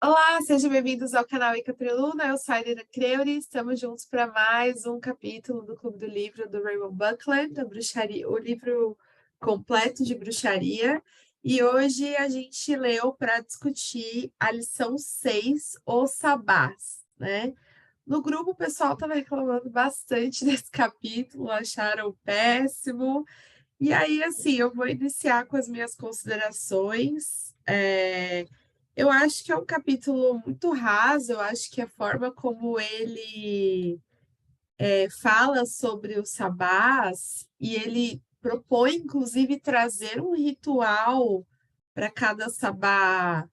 Olá, sejam bem-vindos ao canal Ica Treluna. Eu sou a Irina Creuri. Estamos juntos para mais um capítulo do Clube do Livro do Raymond Buckland, da bruxaria, o livro completo de bruxaria. E hoje a gente leu para discutir a lição 6, os sabás, né? No grupo, o pessoal estava reclamando bastante desse capítulo, acharam péssimo. E aí, assim, eu vou iniciar com as minhas considerações. Eu acho que é um capítulo muito raso, eu acho que a forma como ele fala sobre os sabás, e ele propõe, inclusive, trazer um ritual para cada sabá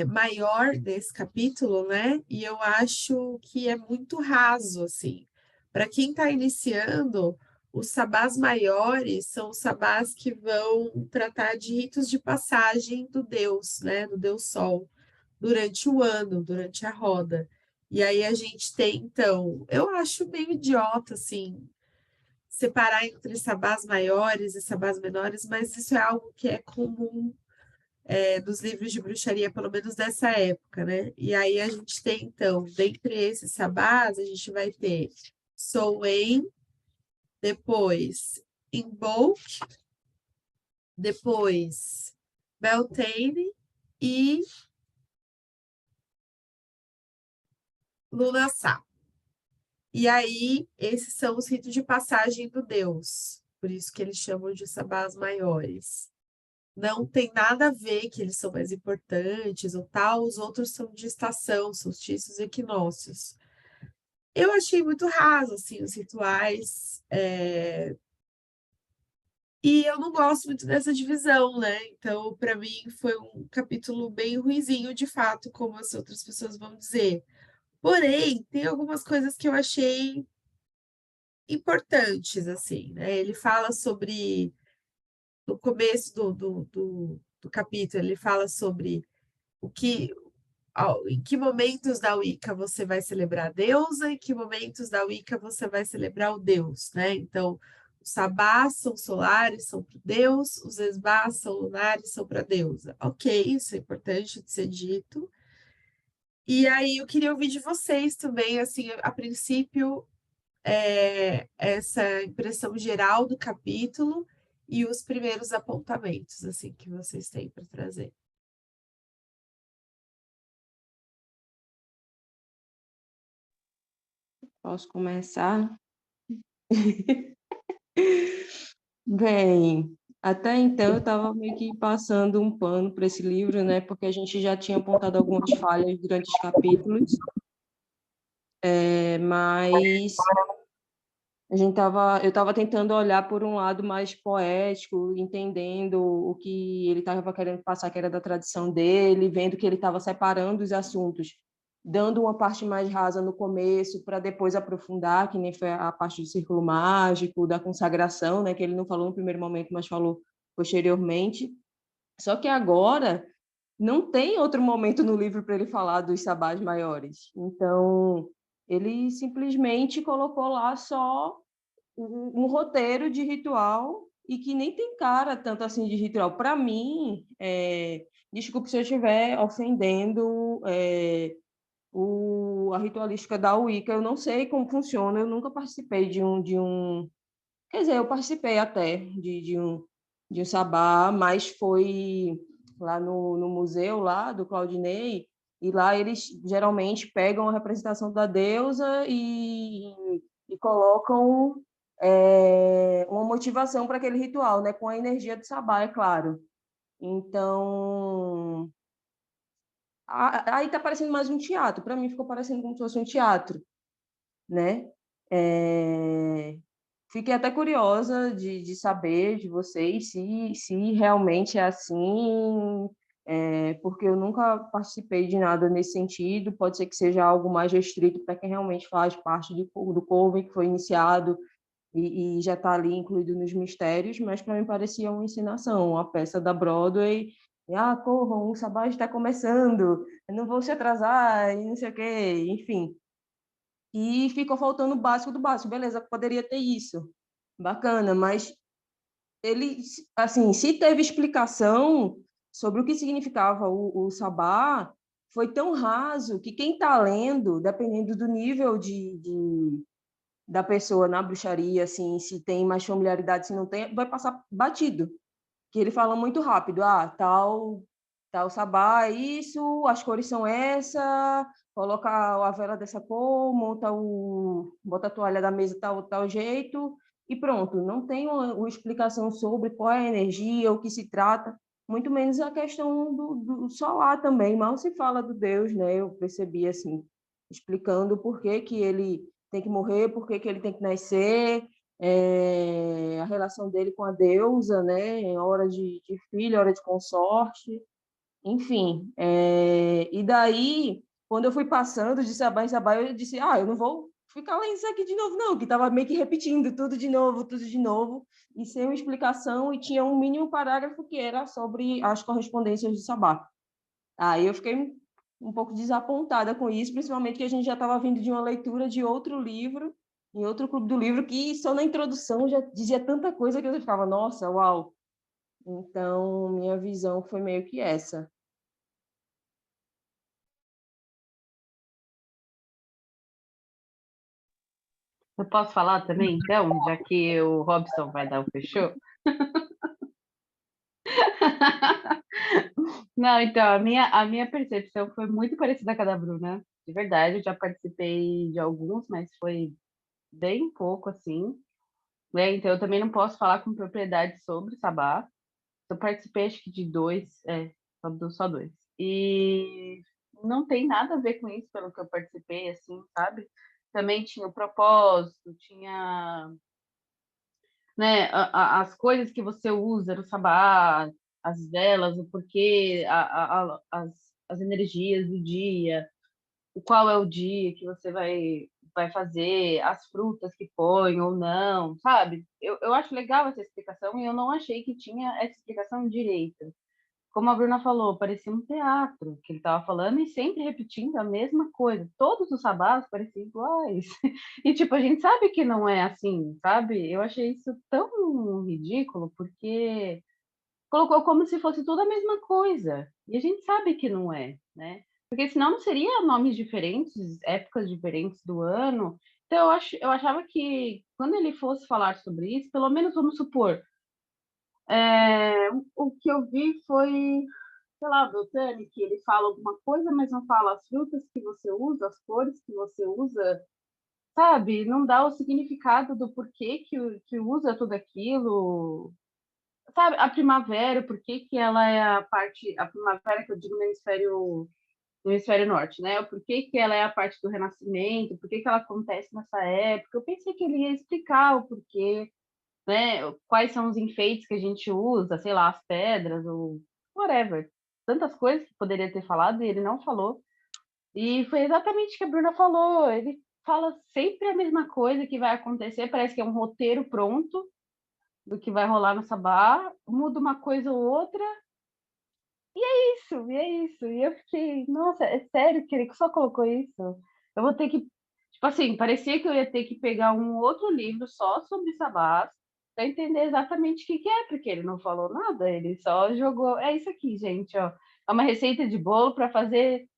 maior desse capítulo, né? E eu acho que é muito raso, assim. Para quem está iniciando, os sabás maiores são os sabás que vão tratar de ritos de passagem do Deus, né? Do Deus Sol, durante o ano, durante a roda. E aí a gente tem, então, eu acho meio idiota, assim, separar entre sabás maiores e sabás menores, mas isso é algo que é comum dos livros de bruxaria, pelo menos dessa época, né? E aí a gente tem, então, dentre esses sabás, a gente vai ter Samhain, depois Imbolc, depois Beltane e Lunassar. E aí, esses são os ritos de passagem do Deus, por isso que eles chamam de sabás maiores. Não tem nada a ver que eles são mais importantes ou tal, os outros são de estação, solstícios e equinócios. Eu achei muito raso, assim, os rituais, e eu não gosto muito dessa divisão, né? Então, para mim, foi um capítulo bem ruinzinho, de fato, como as outras pessoas vão dizer. Porém, tem algumas coisas que eu achei importantes, assim, né? Ele fala sobre, no começo do capítulo, ele fala sobre o que, em que momentos da Wicca você vai celebrar a deusa, em que momentos da Wicca você vai celebrar o deus, né? Então, os sabás são solares, são para o deus, os esbás são lunares, são para a deusa. Ok, isso é importante de ser dito. E aí eu queria ouvir de vocês também, assim, a princípio, essa impressão geral do capítulo e os primeiros apontamentos, assim, que vocês têm para trazer. Posso começar? Bem, até então eu estava meio que passando um pano para esse livro, né? Porque a gente já tinha apontado algumas falhas durante os capítulos, mas eu estava tentando olhar por um lado mais poético, entendendo o que ele estava querendo passar, que era da tradição dele, vendo que ele estava separando os assuntos, dando uma parte mais rasa no começo, para depois aprofundar, que nem foi a parte do círculo mágico, da consagração, né, que ele não falou no primeiro momento, mas falou posteriormente. Só que agora não tem outro momento no livro para ele falar dos sabás maiores. Então, ele simplesmente colocou lá só um roteiro de ritual e que nem tem cara tanto assim de ritual. Para mim, desculpe se eu estiver ofendendo a ritualística da Wicca, eu não sei como funciona, eu nunca participei de um. Quer dizer, eu participei até de um sabá, mas foi lá no museu lá do Claudinei, e lá eles geralmente pegam a representação da deusa e colocam uma motivação para aquele ritual, né? Com a energia do sabá, é claro. Então, aí está parecendo mais um teatro. Para mim, ficou parecendo como se fosse um teatro, né? É, Fiquei até curiosa de saber de vocês se realmente é assim, porque eu nunca participei de nada nesse sentido. Pode ser que seja algo mais restrito para quem realmente faz parte do Coven, que foi iniciado e já está ali incluído nos mistérios, mas para mim parecia uma encenação, uma peça da Broadway. Corram, o Sabá está começando, não vou se atrasar, e não sei o quê, enfim. E ficou faltando o básico do básico. Beleza, poderia ter isso. Bacana, mas ele, assim, se teve explicação sobre o que significava o sabá, foi tão raso que quem está lendo, dependendo do nível da pessoa na bruxaria, assim, se tem mais familiaridade, se não tem, vai passar batido. Que ele fala muito rápido, tal sabá é isso, as cores são essa, coloca a vela dessa cor, bota a toalha da mesa tal jeito, e pronto. Não tem uma explicação sobre qual é a energia, o que se trata, muito menos a questão do solar também. Mal se fala do Deus, né? Eu percebi assim, explicando por que que ele tem que morrer, por que que ele tem que nascer, a relação dele com a deusa, né? Hora de filho, hora de consorte, enfim. E daí, quando eu fui passando de sabá em sabá, eu disse, eu não vou ficar lendo isso aqui de novo, não, que estava meio que repetindo tudo de novo, e sem uma explicação, e tinha um mínimo parágrafo que era sobre as correspondências de sabá. Aí eu fiquei um pouco desapontada com isso, principalmente que a gente já estava vindo de uma leitura de outro livro, em outro clube do livro, que só na introdução já dizia tanta coisa que eu ficava, nossa, uau! Então, minha visão foi meio que essa. Eu posso falar também, então, já que o Robson vai dar o fechou? Não, então, a minha percepção foi muito parecida com a da Bruna, de verdade. Eu já participei de alguns, mas foi bem pouco, assim, né? Então, eu também não posso falar com propriedade sobre Sabá. Eu participei, acho que de dois, só dois. E não tem nada a ver com isso, pelo que eu participei, assim, sabe? Também tinha o propósito, tinha, né, as coisas que você usa no sabá, as velas, o porquê, as energias do dia, o qual é o dia que você vai fazer, as frutas que põe ou não, sabe? Eu acho legal essa explicação e eu não achei que tinha essa explicação direita. Como a Bruna falou, parecia um teatro que ele estava falando e sempre repetindo a mesma coisa. Todos os sabás pareciam iguais. E, tipo, a gente sabe que não é assim, sabe? Eu achei isso tão ridículo, porque colocou como se fosse tudo a mesma coisa. E a gente sabe que não é, né? Porque senão não seria nomes diferentes, épocas diferentes do ano. Então, eu achava que quando ele fosse falar sobre isso, pelo menos vamos supor, o que eu vi foi, sei lá, o Beltrame, que ele fala alguma coisa, mas não fala as frutas que você usa, as cores que você usa, sabe? Não dá o significado do porquê que usa tudo aquilo, sabe? A primavera, por que que ela é a primavera que eu digo no hemisfério norte, né? O porquê que ela é a parte do renascimento, por que que ela acontece nessa época. Eu pensei que ele ia explicar o porquê, né? Quais são os enfeites que a gente usa, sei lá, as pedras ou whatever. Tantas coisas que poderia ter falado e ele não falou. E foi exatamente o que a Bruna falou. Ele fala sempre a mesma coisa que vai acontecer, parece que é um roteiro pronto do que vai rolar no sabá, muda uma coisa ou outra, e é isso. E eu fiquei, nossa, é sério que ele só colocou isso? Eu vou ter que, tipo assim, parecia que eu ia ter que pegar um outro livro só sobre sabás para entender exatamente o que que é, porque ele não falou nada, ele só jogou, é isso aqui, gente, ó. É uma receita de bolo para fazer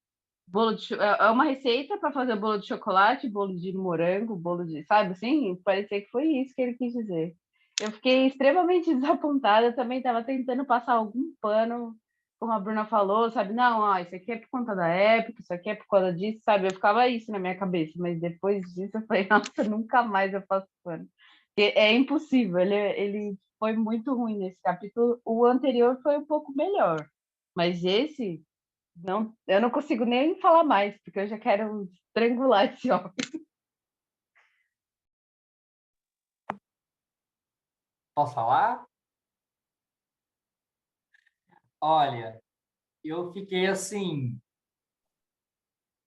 é uma receita para fazer bolo de chocolate, bolo de morango, bolo de, sabe assim? Parecia que foi isso que ele quis dizer. Eu fiquei extremamente desapontada, eu também estava tentando passar algum pano, como a Bruna falou, sabe? Não, ó, isso aqui é por conta da época, isso aqui é por causa disso, sabe? Eu ficava isso na minha cabeça, mas depois disso eu falei, nossa, nunca mais eu faço pano. Porque é impossível, ele foi muito ruim nesse capítulo. O anterior foi um pouco melhor, mas esse não, eu não consigo nem falar mais, porque eu já quero estrangular esse homem. Posso falar? Olha, eu fiquei assim,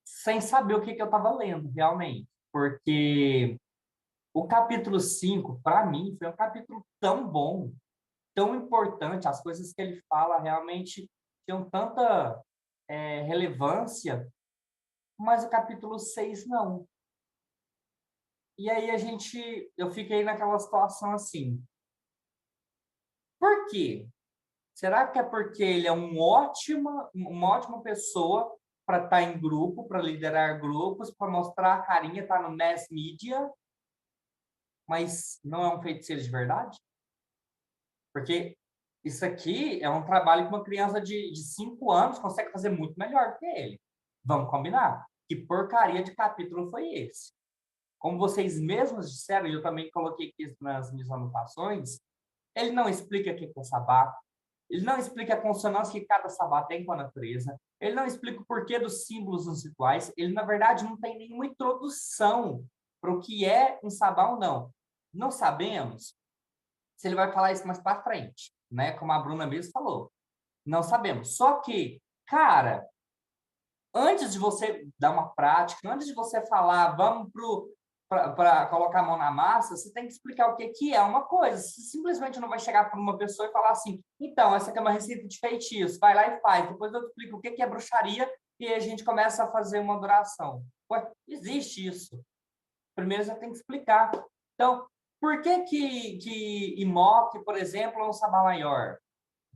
sem saber o que que eu estava lendo, realmente. Porque o capítulo 5 para mim, foi um capítulo tão bom, tão importante. As coisas que ele fala realmente tinham tanta relevância, mas o capítulo 6 não. E aí eu fiquei naquela situação assim. Por quê? Será que é porque ele é uma ótima pessoa para estar em grupo, para liderar grupos, para mostrar a carinha, tá no mass media, mas não é um feiticeiro de verdade? Porque isso aqui é um trabalho que uma criança de 5 anos consegue fazer muito melhor do que ele. Vamos combinar? Que porcaria de capítulo foi esse? Como vocês mesmos disseram, e eu também coloquei aqui nas minhas anotações, ele não explica o que é sabá, ele não explica a consonância que cada sabá tem com a natureza, ele não explica o porquê dos símbolos nos rituais, ele, na verdade, não tem nenhuma introdução para o que é um sabá ou não. Não sabemos se ele vai falar isso mais para frente, né? Como a Bruna mesmo falou. Não sabemos. Só que, cara, antes de você dar uma prática, antes de você falar, vamos para colocar a mão na massa, você tem que explicar o que é uma coisa. Você simplesmente não vai chegar para uma pessoa e falar assim, então, essa aqui é uma receita de feitiço, vai lá e faz. Depois eu explico o que é bruxaria e a gente começa a fazer uma adoração. Ué, existe isso. Primeiro você tem que explicar. Então, por que Imoc, por exemplo, é um sabá maior?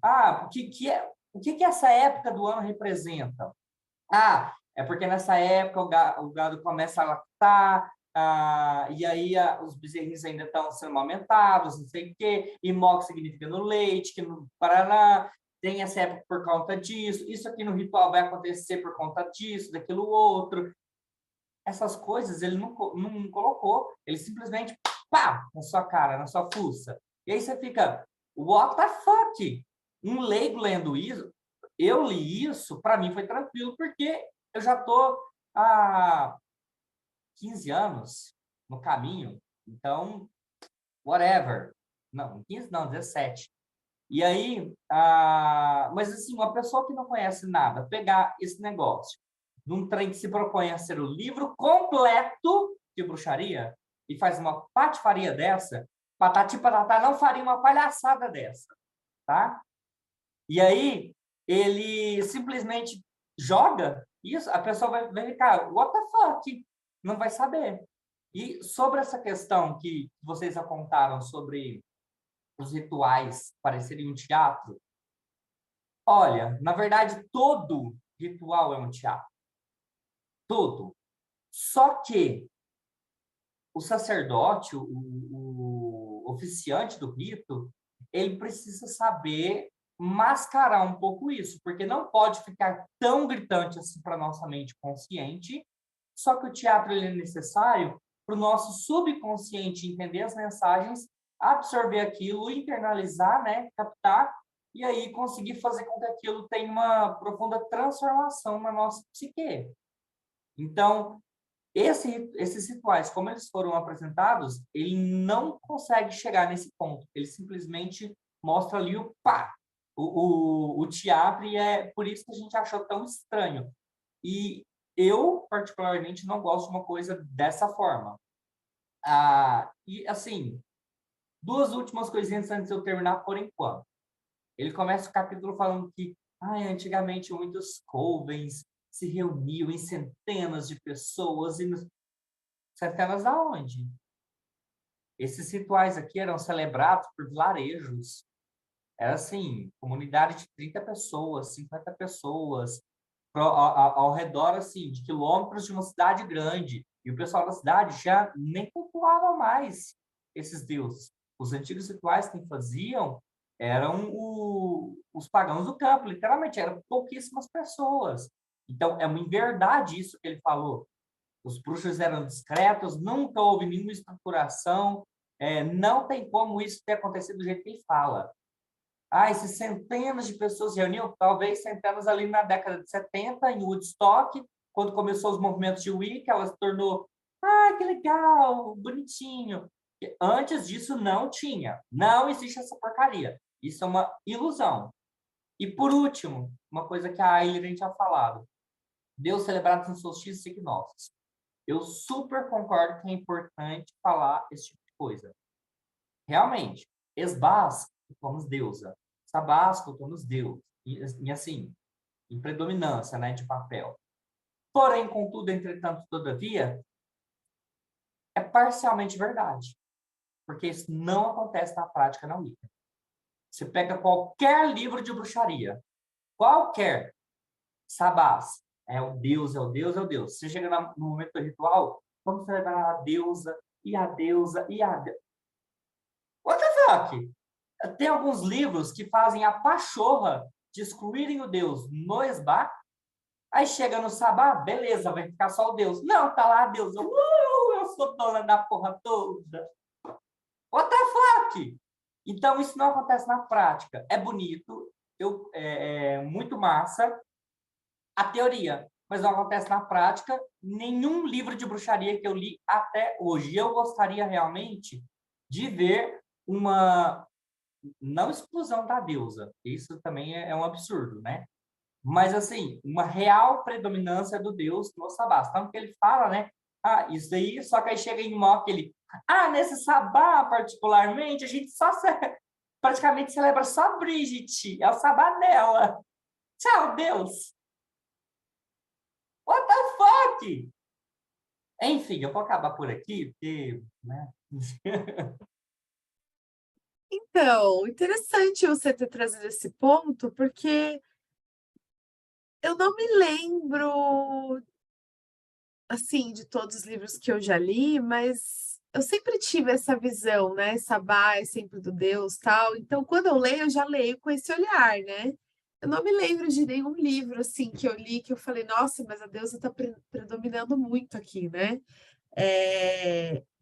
Ah, o que essa época do ano representa? Ah, é porque nessa época o gado começa a lactar, e aí os bezerrinhos ainda estão sendo amamentados, não sei o quê, e mock significa no leite, que no Paraná tem essa época por conta disso, isso aqui no ritual vai acontecer por conta disso, daquilo outro. Essas coisas ele não colocou, ele simplesmente, pá, na sua cara, na sua fuça. E aí você fica, what the fuck? Um leigo lendo isso, eu li isso, para mim foi tranquilo, porque eu já estou há 15 anos no caminho, então, whatever. Não, 15 não, 17. E aí, mas assim, uma pessoa que não conhece nada, pegar esse negócio de um trem que se propõe a ser o livro completo de bruxaria e faz uma patifaria dessa, Patati Patatá não faria uma palhaçada dessa, tá? E aí, ele simplesmente joga isso, a pessoa vai ficar, what the fuck? Não vai saber. E sobre essa questão que vocês apontaram sobre os rituais parecerem um teatro, olha, na verdade, todo ritual é um teatro. Todo. Só que o sacerdote, o oficiante do rito, ele precisa saber mascarar um pouco isso, porque não pode ficar tão gritante assim para nossa mente consciente. Só que o teatro ele é necessário para o nosso subconsciente entender as mensagens, absorver aquilo, internalizar, né, captar, e aí conseguir fazer com que aquilo tenha uma profunda transformação na nossa psique. Então, esses rituais, como eles foram apresentados, ele não consegue chegar nesse ponto. Ele simplesmente mostra ali o pá, o teatro, e é por isso que a gente achou tão estranho. E eu, particularmente, não gosto de uma coisa dessa forma. E, assim, duas últimas coisinhas antes de eu terminar, por enquanto. Ele começa o capítulo falando que antigamente muitos covens se reuniam em centenas de pessoas. Centenas aonde? Esses rituais aqui eram celebrados por vilarejos. Era assim, comunidade de 30 pessoas, 50 pessoas, ao redor assim, de quilômetros de uma cidade grande. E o pessoal da cidade já nem cultuava mais esses deuses. Os antigos rituais que faziam eram os pagãos do campo, literalmente, eram pouquíssimas pessoas. Então, é uma inverdade isso que ele falou. Os bruxos eram discretos, nunca houve nenhuma estruturação, não tem como isso ter acontecido do jeito que ele fala. Esses centenas de pessoas se reuniam, talvez centenas ali na década de 70, em Woodstock, quando começou os movimentos de Wicca, ela se tornou, que legal, bonitinho. Antes disso não tinha, não existe essa porcaria. Isso é uma ilusão. E por último, uma coisa que a Aileen tinha falado, Deus celebrado nos solstícios e equinócios. Eu super concordo que é importante falar esse tipo de coisa. Realmente, esbás, cultuamos deusa. Sabás, cultuamos Deus. E assim, em predominância, né, de papel. Porém, contudo, entretanto, todavia, é parcialmente verdade. Porque isso não acontece na prática na Wicca. Você pega qualquer livro de bruxaria, qualquer sabás, É o Deus, é o Deus, é o Deus. Você chega no momento do ritual, vamos celebrar a deusa, e a deusa, e a deusa. What the fuck? Tem alguns livros que fazem a pachorra de excluírem o Deus no esbar, aí chega no sabá, beleza, vai ficar só o Deus. Não, tá lá a deusa. Eu sou dona da porra toda. What the fuck? Então, isso não acontece na prática. É bonito, é muito massa a teoria, mas não acontece na prática. Nenhum livro de bruxaria que eu li até hoje. Eu gostaria realmente de ver uma não exclusão da deusa. Isso também é um absurdo, né? Mas, assim, uma real predominância do Deus no sabá. Tanto que ele fala, né? Ah, isso aí, só que aí chega em Mock, ele... Ah, nesse sabá, particularmente, a gente praticamente celebra só Brigitte. É o sabá dela. Tchau, Deus. What the fuck? Enfim, eu vou acabar por aqui, porque... né? Então, interessante você ter trazido esse ponto, porque eu não me lembro, assim, de todos os livros que eu já li, mas eu sempre tive essa visão, né? Sabá é sempre do Deus, tal. Então, quando eu leio, eu já leio com esse olhar, né? Eu não me lembro de nenhum livro, assim, que eu li, que eu falei, nossa, mas a deusa está predominando muito aqui, né?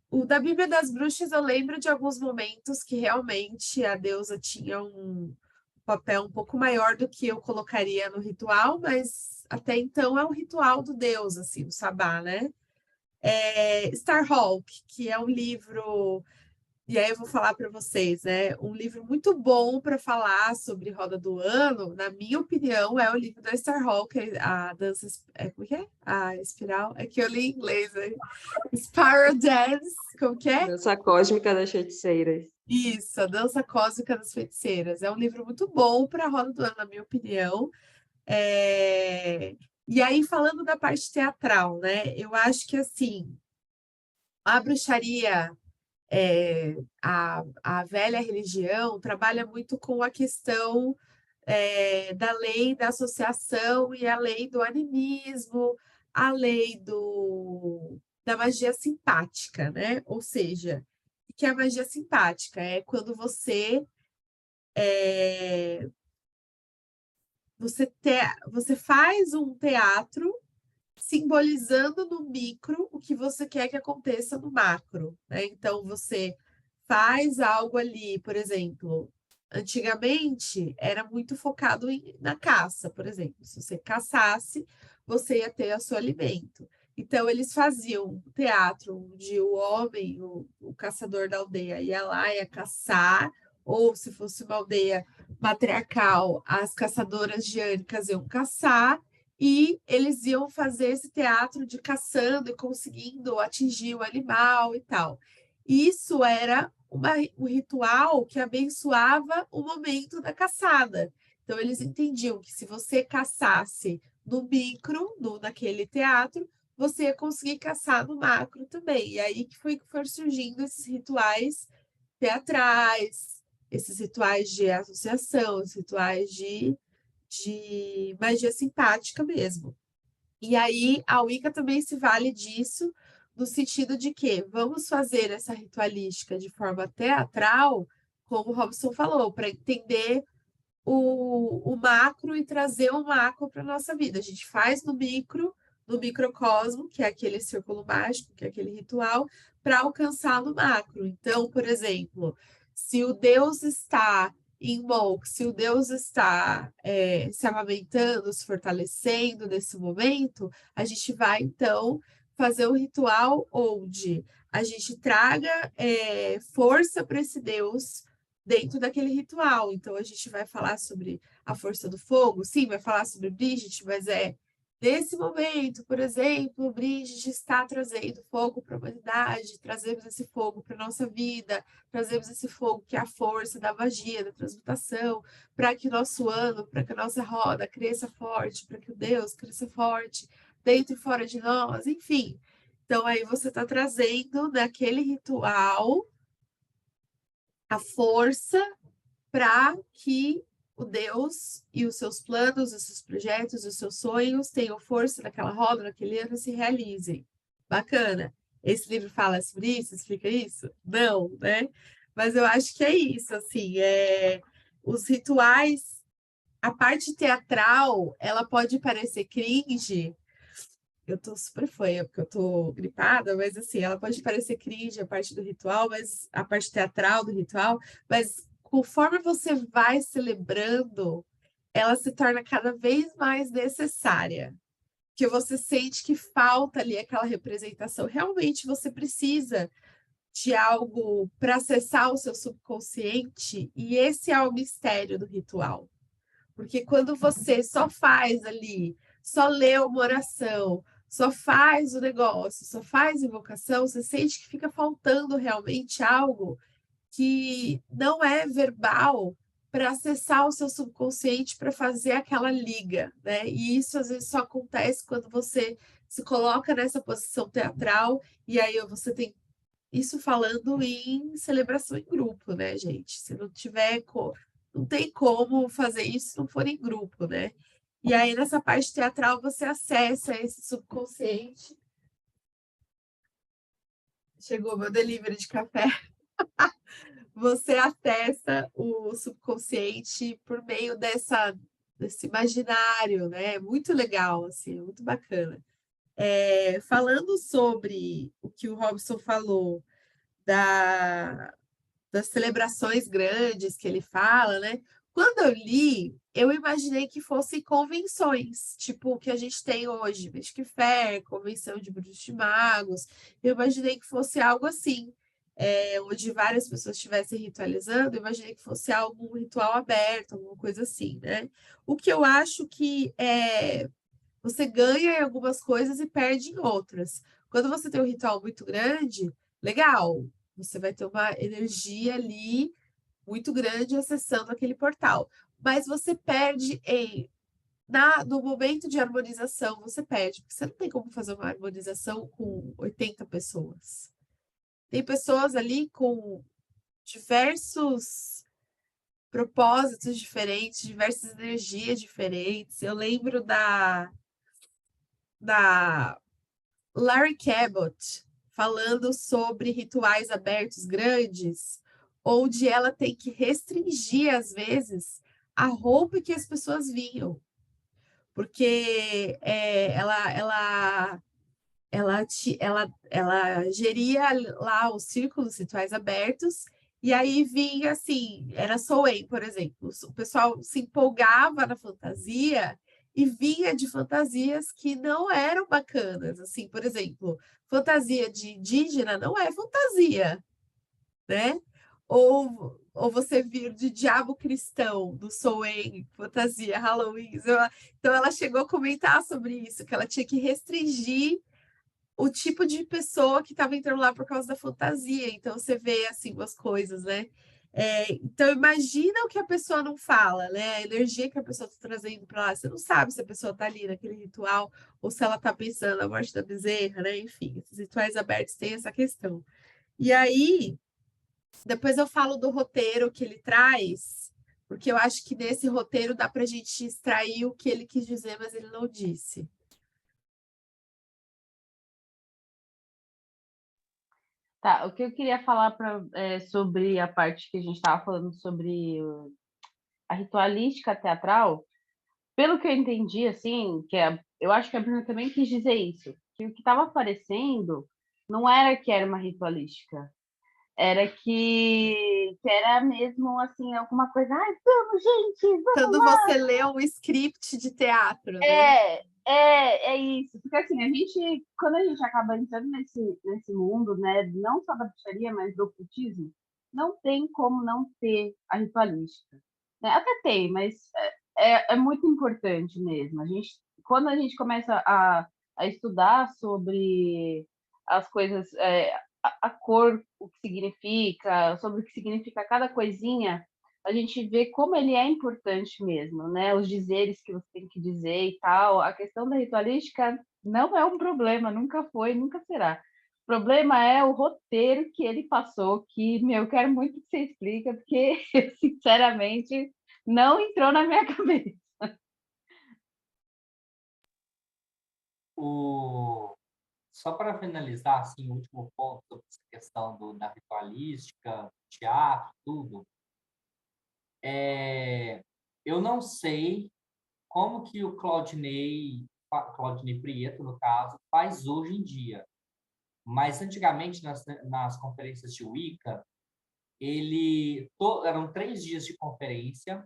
O da Bíblia das Bruxas, eu lembro de alguns momentos que realmente a deusa tinha um papel um pouco maior do que eu colocaria no ritual, mas até então é um ritual do deus, assim, o sabá, né? Starhawk, que é um livro, e aí eu vou falar para vocês, né? Um livro muito bom para falar sobre Roda do Ano, na minha opinião, é o livro da Starhawk, a dança, como que é? A espiral, é que eu li em inglês, né? Spiral Dance, como que é? Dança Cósmica das Feiticeiras. Isso, a Dança Cósmica das Feiticeiras. É um livro muito bom para a Roda do Ano, na minha opinião. E aí, falando da parte teatral, né? Eu acho que, assim, a bruxaria, a velha religião, trabalha muito com a questão da lei da associação e a lei do animismo, a lei da magia simpática, né? Ou seja, o que é a magia simpática? É quando você faz um teatro simbolizando no micro o que você quer que aconteça no macro, né? Então, você faz algo ali, por exemplo, antigamente era muito focado na caça, por exemplo. Se você caçasse, você ia ter o seu alimento. Então, eles faziam teatro onde o homem, o caçador da aldeia, ia lá, ia caçar, ou se fosse uma aldeia matriarcal, as caçadoras giânicas iam caçar, e eles iam fazer esse teatro de caçando e conseguindo atingir o animal e tal. Isso era um ritual que abençoava o momento da caçada. Então, eles entendiam que se você caçasse no micro, naquele teatro, você ia conseguir caçar no macro também. E aí que foram surgindo esses rituais teatrais, esses rituais de associação, esses rituais de magia simpática mesmo. E aí a Wicca também se vale disso, no sentido de que vamos fazer essa ritualística de forma teatral, como o Robson falou, para entender o macro e trazer o macro para a nossa vida. A gente faz no microcosmo, que é aquele círculo mágico, que é aquele ritual, para alcançar no macro. Então, por exemplo, se o Deus está em Molk, se o Deus está se amamentando, se fortalecendo nesse momento, a gente vai, então, fazer um ritual onde a gente traga força para esse Deus dentro daquele ritual. Então, a gente vai falar sobre a força do fogo, sim, vai falar sobre Brigitte, mas nesse momento, por exemplo, Brigitte está trazendo fogo para a humanidade, trazemos esse fogo para a nossa vida, trazemos esse fogo que é a força da magia, da transmutação, para que o nosso ano, para que a nossa roda cresça forte, para que o Deus cresça forte, dentro e fora de nós, enfim. Então, aí você está trazendo naquele ritual a força para que o Deus e os seus planos, os seus projetos, os seus sonhos tenham força naquela roda, naquele ano, se realizem. Bacana. Esse livro fala sobre isso, explica isso? Não, né? Mas eu acho que é isso, assim, os rituais, a parte teatral, ela pode parecer cringe. Eu tô super fanha, porque eu tô gripada, mas assim, ela pode parecer cringe, a parte do ritual, mas a parte teatral do ritual, mas conforme você vai celebrando, ela se torna cada vez mais necessária. Que você sente que falta ali aquela representação. Realmente você precisa de algo para acessar o seu subconsciente, e esse é o mistério do ritual. Porque quando você só faz ali, só lê uma oração, só faz o negócio, só faz invocação, você sente que fica faltando realmente algo que não é verbal para acessar o seu subconsciente para fazer aquela liga, né? E isso às vezes só acontece quando você se coloca nessa posição teatral, e aí você tem isso falando em celebração em grupo, né, gente? Se não tiver, não tem como fazer isso se não for em grupo, né? E aí, nessa parte teatral, você acessa esse subconsciente. Chegou meu delivery de café. Você acessa o subconsciente por meio desse imaginário, né? Muito legal, assim, muito bacana. Falando sobre o que o Robson falou, das celebrações grandes que ele fala, né? Quando eu li, eu imaginei que fossem convenções, tipo o que a gente tem hoje, Magic Fair, Convenção de Bruxos de Magos. Eu imaginei que fosse algo assim, onde várias pessoas estivessem ritualizando. Eu imaginei que fosse algum ritual aberto, alguma coisa assim, né? O que eu acho que você ganha em algumas coisas e perde em outras. Quando você tem um ritual muito grande, legal, você vai ter uma energia ali muito grande acessando aquele portal. Mas você perde no momento de harmonização, você perde, porque você não tem como fazer uma harmonização com 80 pessoas. Tem pessoas ali com diversos propósitos diferentes, diversas energias diferentes. Eu lembro da Larry Cabot falando sobre rituais abertos grandes, onde ela tem que restringir, às vezes, a roupa que as pessoas vinham, porque ela geria lá os círculos rituais abertos, e aí vinha assim, era Soen, por exemplo, o pessoal se empolgava na fantasia e vinha de fantasias que não eram bacanas, assim, por exemplo, fantasia de indígena não é fantasia, né? Ou você vir de diabo cristão, do Soen, fantasia, Halloween. Então ela chegou a comentar sobre isso, que ela tinha que restringir o tipo de pessoa que estava entrando lá por causa da fantasia. Então você vê assim umas coisas, né? Então imagina o que a pessoa não fala, né? A energia que a pessoa está trazendo para lá. Você não sabe se a pessoa está ali naquele ritual ou se ela está pensando na morte da bezerra, né? Enfim, esses rituais abertos têm essa questão. E aí, depois eu falo do roteiro que ele traz, porque eu acho que nesse roteiro dá para a gente extrair o que ele quis dizer, mas ele não disse. Tá, o que eu queria falar sobre a parte que a gente estava falando sobre a ritualística teatral, pelo que eu entendi, assim, eu acho que a Bruna também quis dizer isso, que o que estava aparecendo não era que era uma ritualística, era que era mesmo, assim, alguma coisa, ai, vamos, gente, vamos Quando lá! você lê um script de teatro, né? É isso. Porque assim, quando a gente acaba entrando nesse mundo, né, não só da bruxaria, mas do ocultismo, não tem como não ter a ritualística. Né? Até tem, mas é muito importante mesmo. Quando a gente começa a estudar sobre as coisas, a cor, o que significa, sobre o que significa cada coisinha, a gente vê como ele é importante mesmo, né? Os dizeres que você tem que dizer e tal. A questão da ritualística não é um problema, nunca foi, nunca será. O problema é o roteiro que ele passou, que, meu, eu quero muito que você explique, porque eu, sinceramente, não entrou na minha cabeça. Só para finalizar, assim, o último ponto sobre essa questão da ritualística, teatro, tudo, eu não sei como que o Claudinei Prieto, no caso, faz hoje em dia. Mas antigamente, nas conferências de Wicca, eram 3 dias de conferência,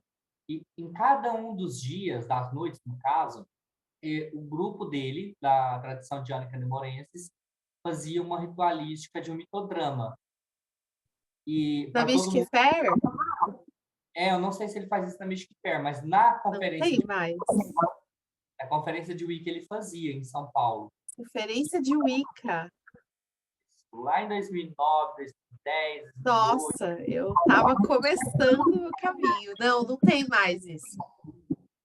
e em cada um dos dias, das noites, no caso, o grupo dele, da tradição diânica nemorenses, fazia uma ritualística de um mitodrama. E Na para todo Mystic mundo. Fair? Eu não sei se ele faz isso na Mystic Fair, mas na Não conferência tem mais. a conferência de Wicca ele fazia em São Paulo. Conferência de Wicca. Lá em 2009, 2010, 2008. Nossa, eu estava começando o caminho. Não tem mais isso.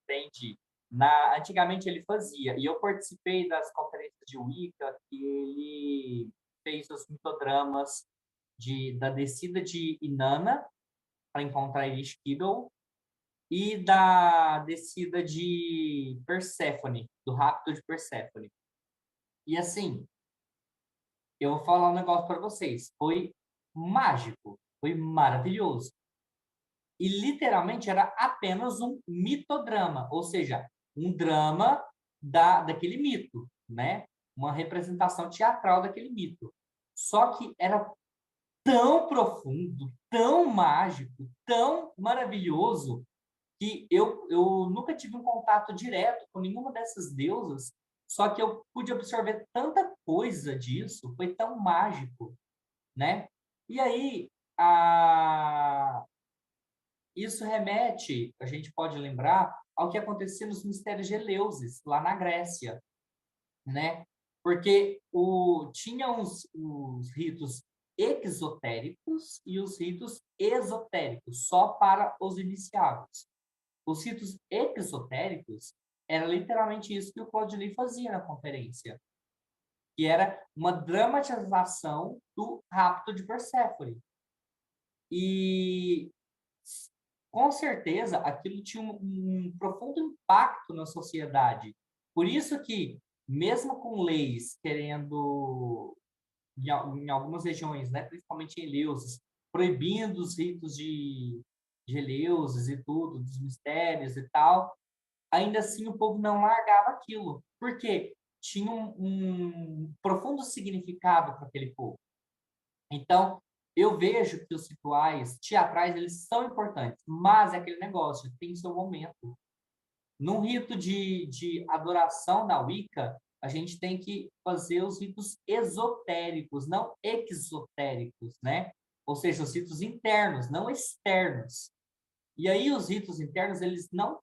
Entendi. Antigamente ele fazia, e eu participei das conferências de Wicca que ele fez os mitodramas da descida de Inanna para encontrar Ereshkigal e da descida de Perséfone, do rapto de Perséfone. E assim, eu vou falar um negócio para vocês, foi mágico, foi maravilhoso. E literalmente era apenas um mitodrama, ou seja, um drama daquele mito, né? Uma representação teatral daquele mito. Só que era tão profundo, tão mágico, tão maravilhoso, que eu nunca tive um contato direto com nenhuma dessas deusas, só que eu pude absorver tanta coisa disso, foi tão mágico, né? E aí, isso remete, a gente pode lembrar, ao que acontecia nos mistérios de Eleusis, lá na Grécia, né? Porque tinha os ritos exotéricos e os ritos esotéricos, só para os iniciados. Os ritos exotéricos era literalmente isso que o Claudinei fazia na conferência, que era uma dramatização do rapto de Perséfone. E com certeza aquilo tinha um profundo impacto na sociedade. Por isso que, mesmo com leis querendo, em algumas regiões, né, principalmente em Eleusis, proibindo os ritos de Eleusis e tudo, dos mistérios e tal, ainda assim o povo não largava aquilo. Por quê? Tinha um profundo significado para aquele povo. Então, eu vejo que os rituais teatrais, eles são importantes, mas é aquele negócio, tem seu momento. Num rito de adoração da Wicca, a gente tem que fazer os ritos esotéricos, não exotéricos, né? Ou seja, os ritos internos, não externos. E aí os ritos internos, eles não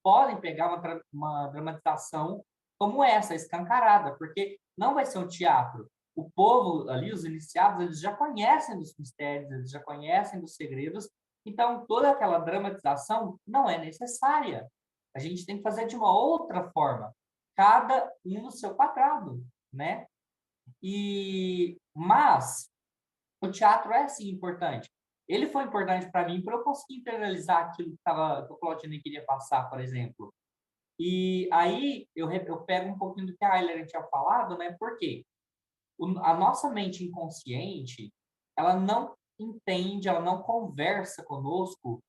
podem pegar uma dramatização como essa, escancarada, porque não vai ser um teatro. O povo ali, os iniciados, eles já conhecem dos mistérios, eles já conhecem dos segredos, então toda aquela dramatização não é necessária. A gente tem que fazer de uma outra forma, cada um no seu quadrado, né? Mas o teatro é, sim, importante. Ele foi importante para mim para eu conseguir internalizar aquilo que o Claudinei queria passar, por exemplo. E aí eu pego um pouquinho do que a Ayler tinha falado, né? Porque a nossa mente inconsciente, ela não entende, ela não conversa conosco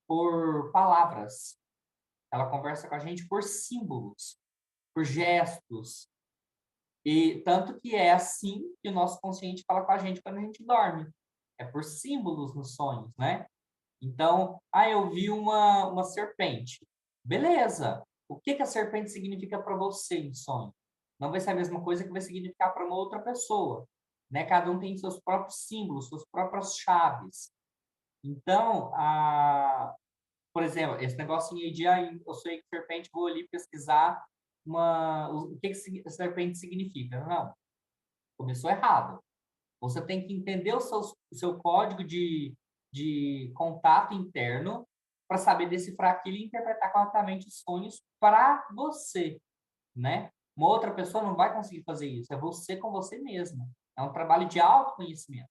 por palavras. Ela conversa com a gente por símbolos, por gestos. E tanto que é assim que o nosso consciente fala com a gente quando a gente dorme. É por símbolos nos sonhos, né? Então, eu vi uma serpente. Beleza. O que a serpente significa para você em sonho? Não vai ser a mesma coisa que vai significar para uma outra pessoa, né? Cada um tem seus próprios símbolos, suas próprias chaves. Então, por exemplo, esse negocinho aí de eu sou serpente, vou ali pesquisar o que serpente significa. Não, começou errado. Você tem que entender o seu código de contato interno para saber decifrar aquilo e interpretar corretamente os sonhos para você, né? Uma outra pessoa não vai conseguir fazer isso. É você com você mesma. É um trabalho de autoconhecimento.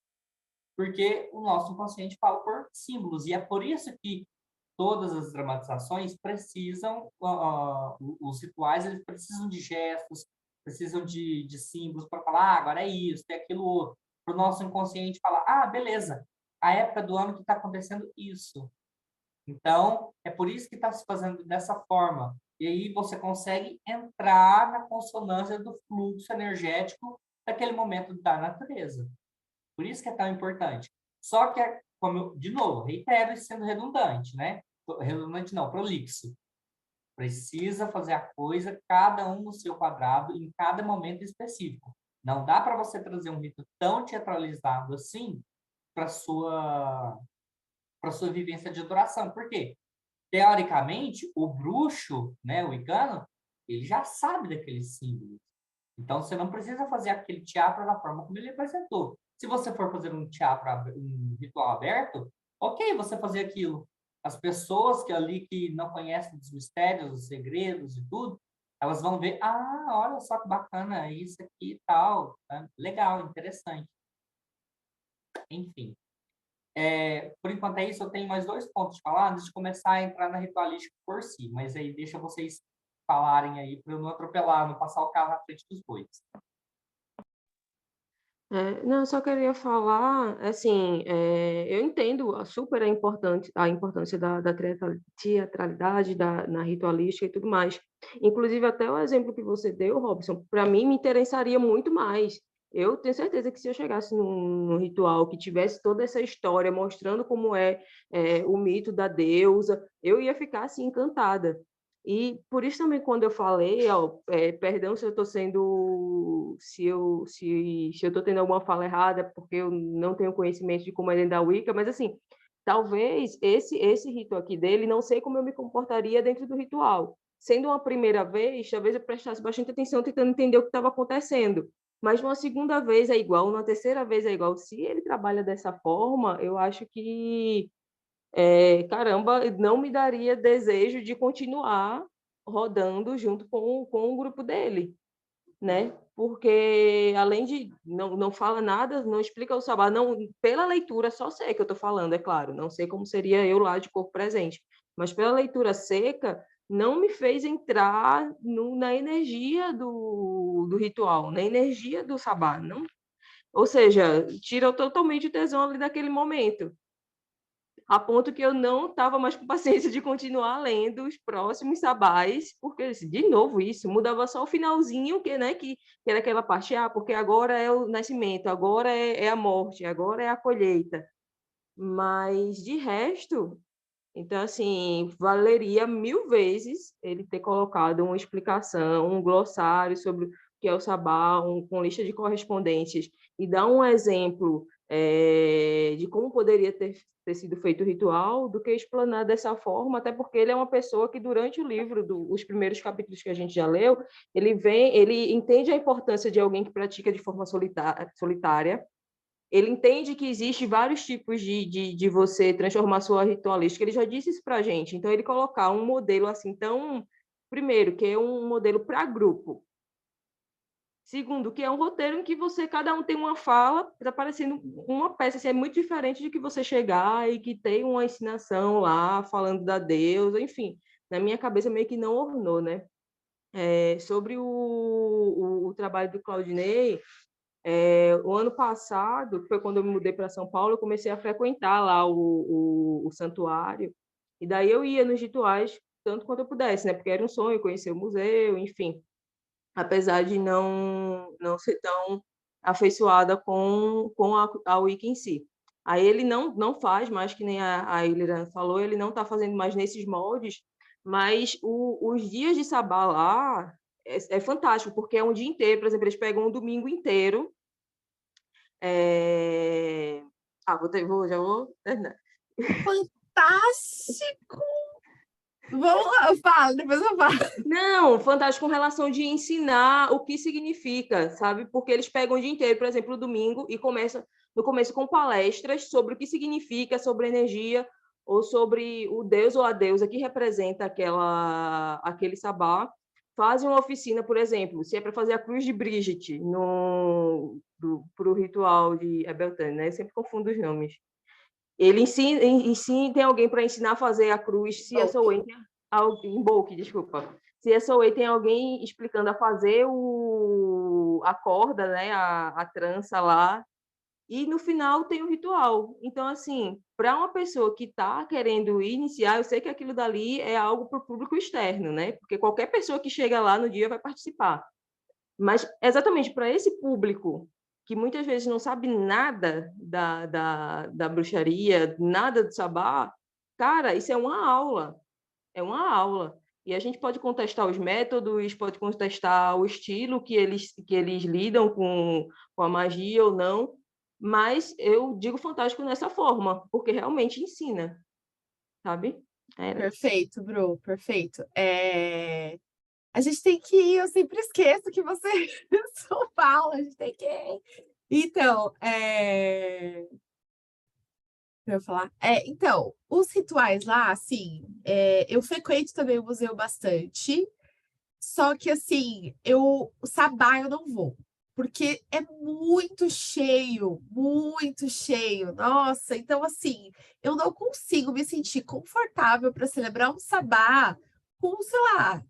Porque o nosso inconsciente fala por símbolos. E é por isso que todas as dramatizações precisam, os rituais, eles precisam de gestos, precisam de símbolos para falar, agora é isso, é aquilo outro. Para o nosso inconsciente falar, beleza, a época do ano que está acontecendo isso. Então, é por isso que está se fazendo dessa forma. E aí você consegue entrar na consonância do fluxo energético daquele momento da natureza. Por isso que é tão importante. Só que, como de novo, reitero isso sendo redundante, né? Redundante não, prolixo. Precisa fazer a coisa, cada um no seu quadrado, em cada momento específico. Não dá para você trazer um rito tão teatralizado assim para sua vivência de adoração. Por quê? Teoricamente, o bruxo, né, o wicano, ele já sabe daqueles símbolos. Então, você não precisa fazer aquele teatro da forma como ele apresentou. Se você for fazer um teatro, um ritual aberto, ok, você fazer aquilo. As pessoas que ali que não conhecem dos mistérios, os segredos e tudo, elas vão ver, olha só que bacana isso aqui e tal. Legal, interessante. Enfim. Por enquanto é isso, eu tenho mais 2 pontos de falar antes de começar a entrar na ritualística por si, mas aí deixa vocês falarem aí para eu não atropelar, não passar o carro na frente dos bois. Não, eu só queria falar, assim, eu entendo super a importância da teatralidade, na ritualística e tudo mais. Inclusive, até o exemplo que você deu, Robson, para mim me interessaria muito mais. Eu tenho certeza que se eu chegasse num ritual que tivesse toda essa história mostrando como o mito da deusa, eu ia ficar assim encantada. E por isso também quando eu falei, perdão se eu estou sendo, se eu estou tendo alguma fala errada, porque eu não tenho conhecimento de como é dentro da Wicca, mas assim, talvez esse rito aqui dele, não sei como eu me comportaria dentro do ritual. Sendo uma primeira vez, talvez eu prestasse bastante atenção tentando entender o que estava acontecendo. Mas uma segunda vez é igual, uma terceira vez é igual. Se ele trabalha dessa forma, eu acho que caramba, não me daria desejo de continuar rodando junto com o grupo dele, né? Porque além de não fala nada, não explica o sabá, não, pela leitura só sei que eu estou falando, é claro, não sei como seria eu lá de corpo presente, mas pela leitura seca não me fez entrar na energia do ritual, na energia do sabá, não, ou seja, tira totalmente o tesão ali daquele momento, a ponto que eu não estava mais com paciência de continuar lendo os próximos sabás, porque, de novo, isso, mudava só o finalzinho, que era aquela parte, porque agora é o nascimento, agora é a morte, agora é a colheita. Mas, de resto, então, assim, valeria 1000 vezes ele ter colocado uma explicação, um glossário sobre o que é o sabá, com lista de correspondências, e dar um exemplo de como poderia ter sido feito o ritual, do que explanar dessa forma, até porque ele é uma pessoa que, durante o livro, os primeiros capítulos que a gente já leu, ele entende a importância de alguém que pratica de forma solitária. Ele entende que existe vários tipos de você transformar sua ritualística. Ele já disse isso para a gente. Então, ele colocar um modelo assim tão... Primeiro, que é um modelo para grupo. Segundo, que é um roteiro em que cada um tem uma fala, está parecendo uma peça. Assim, é muito diferente de que você chegar e que tem uma ensinação lá, falando da deusa, enfim. Na minha cabeça, meio que não ornou, né? Sobre o trabalho do Claudinei, o ano passado, que foi quando eu me mudei para São Paulo, eu comecei a frequentar lá o santuário, e daí eu ia nos rituais tanto quanto eu pudesse, né? Porque era um sonho conhecer o museu, enfim, apesar de não ser tão afeiçoada com a Wicca em si. Aí ele não faz mais, que nem a Ilira falou, ele não está fazendo mais nesses moldes, mas os dias de sabá lá é fantástico, porque é um dia inteiro, por exemplo, eles pegam um domingo inteiro. Já vou terminar. Fantástico! Vamos lá, eu falo, depois eu falo. Não, fantástico com relação de ensinar o que significa, sabe? Porque eles pegam o dia inteiro, por exemplo, o domingo, e começam no começo com palestras sobre o que significa, sobre energia, ou sobre o deus ou a deusa que representa aquele sabá. Fazem uma oficina, por exemplo, se é para fazer a cruz de Brigitte para o ritual de Beltane, né? Eu sempre confundo os nomes. Ele ensina, tem alguém para ensinar a fazer a cruz, se essa Way tem alguém, Bulk, desculpa. Se essa Way tem alguém explicando a fazer a corda, né, a trança lá, e no final tem o ritual. Então, assim, para uma pessoa que está querendo iniciar, eu sei que aquilo dali é algo para o público externo, né? Porque qualquer pessoa que chega lá no dia vai participar. Mas exatamente para esse público que muitas vezes não sabe nada da bruxaria, nada do sabá, cara, isso é uma aula. É uma aula. E a gente pode contestar os métodos, pode contestar o estilo que eles lidam com a magia ou não, mas eu digo fantástico nessa forma, porque realmente ensina, sabe? Perfeito, Bru, perfeito. A gente tem que ir, eu sempre esqueço que você é São Paulo, a gente tem que ir. Então, eu ia falar. Então, os rituais lá, assim, eu frequento também o museu bastante, só que, assim, o Sabá eu não vou, porque é muito cheio. Nossa, então, assim, eu não consigo me sentir confortável para celebrar um Sabá com, sei lá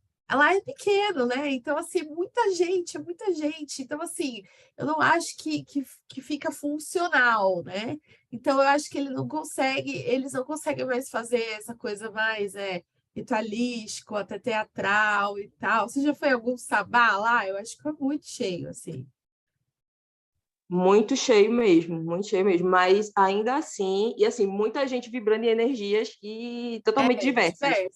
é pequeno, né? Então, assim, muita gente, é muita gente. Então, assim, eu não acho que fica funcional, né? Então, eu acho que eles não conseguem mais fazer essa coisa mais ritualístico, até teatral e tal. Você já foi a algum sabá lá? Eu acho que foi muito cheio, assim. Muito cheio mesmo, mas ainda assim, e assim, muita gente vibrando em energias totalmente diversas.